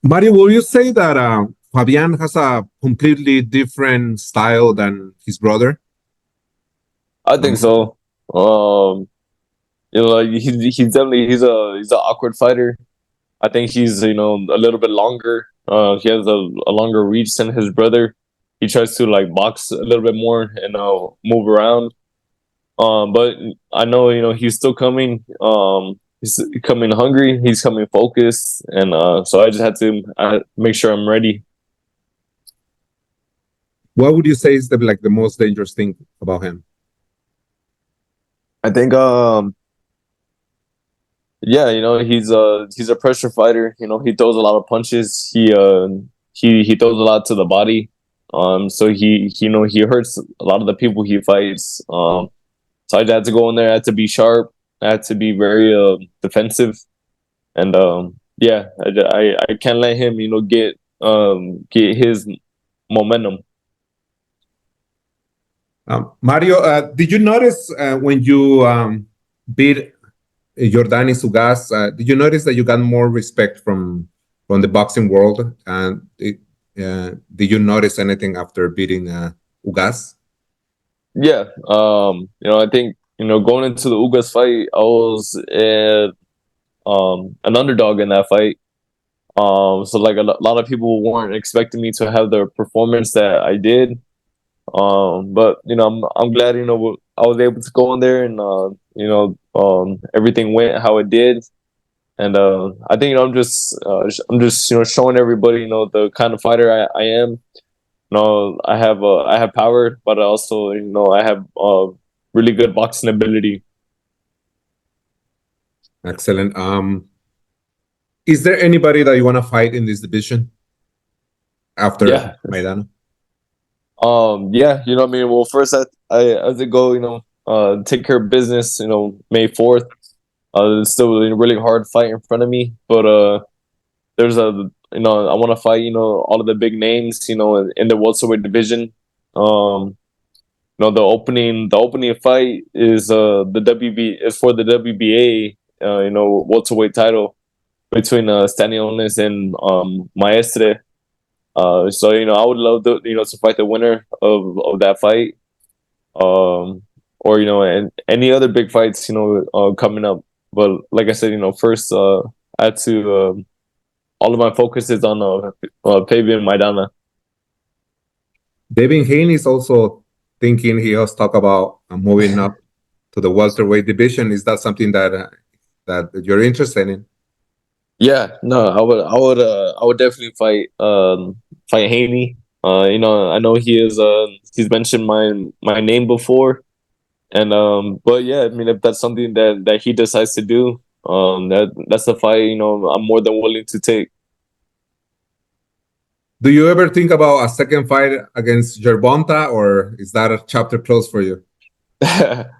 Mario, will you say that Fabian has a completely different style than his brother? I think so. Like he's definitely he's an awkward fighter. I think he's a little bit longer. He has a longer reach than his brother. He tries to like box a little bit more and move around. But I know he's still coming. He's coming hungry. He's coming focused, and so I just had to make sure I'm ready. What would you say is the most dangerous thing about him? I think yeah, he's a pressure fighter. He throws a lot of punches. He throws a lot to the body. So he hurts a lot of the people he fights. So I had to go in there. I had to be sharp. I had to be very defensive, and yeah, I can't let him get his momentum. Mario, did you notice when you beat Jordani Sugas, did you notice that you got more respect from the boxing world? And did you notice anything after beating Ugas? Yeah, I think going into the Ugas fight, I was an underdog in that fight. So like a lot of people weren't expecting me to have the performance that I did. But I'm glad I was able to go in there and everything went how it did. And I think I'm just showing everybody the kind of fighter I am. I have power, but also I have really good boxing ability. Excellent. Is there anybody that you want to fight in this division after Maidana? Yeah, I mean, well, first I had to go, take care of business. May 4th. It's still a really hard fight in front of me, but there's I want to fight all of the big names in the welterweight division. The opening fight is for the WBA welterweight title between Stanionis and Maestre. So I would love to fight the winner of that fight, or and any other big fights coming up. But like I said, first I had to all of my focus is on Fabian Maidana. Devin Haney is also thinking he has talked about moving up to the welterweight division. Is that something that you're interested in? Yeah, no, I would definitely fight Haney. I know he's mentioned my name before, and but yeah, I mean if that's something that he decides to do, that's a fight I'm more than willing to take. Do you ever think about a second fight against Gervonta, or is that a chapter closed for you? I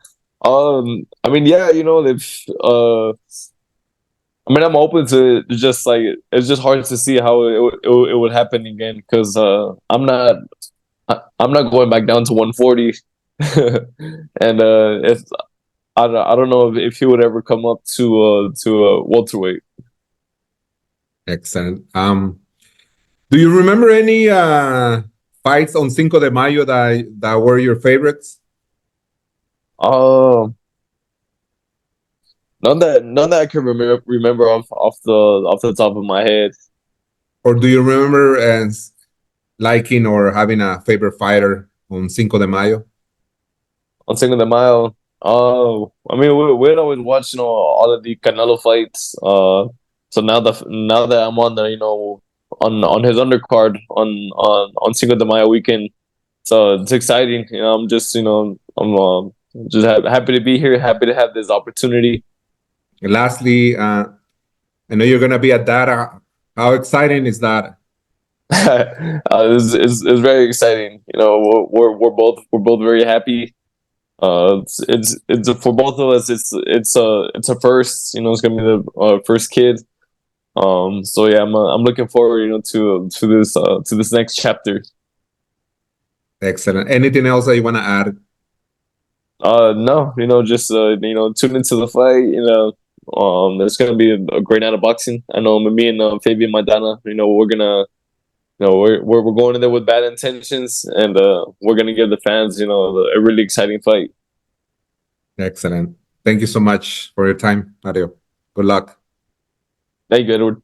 mean, yeah, if I mean, I'm open to it. Just like it's just hard to see how it would happen again because I'm not going back down to 140, and if I don't know if he would ever come up to welterweight. Excellent. Do you remember any fights on Cinco de Mayo that were your favorites? None that I can remember off the top of my head. Or do you remember liking or having a favorite fighter on Cinco de Mayo? On Cinco de Mayo, I mean we'd always watch all of the Canelo fights. So now that I'm on the on his undercard on Cinco de Mayo weekend, so it's exciting. I'm just I'm just happy to be here. Happy to have this opportunity. And lastly, I know you're gonna be at that. How exciting is that? It's very exciting. We're both very happy. It's for both of us. It's a first. It's gonna be the first kid. So yeah, I'm looking forward. To this next chapter. Excellent. Anything else that you want to add? No. Just tune into the fight. It's gonna be a great night of boxing. I know me and Fabian Maidana, we're gonna, we're going in there with bad intentions, and we're gonna give the fans, a really exciting fight. Excellent. Thank you so much for your time, Mario. Good luck. Thank you, Edward.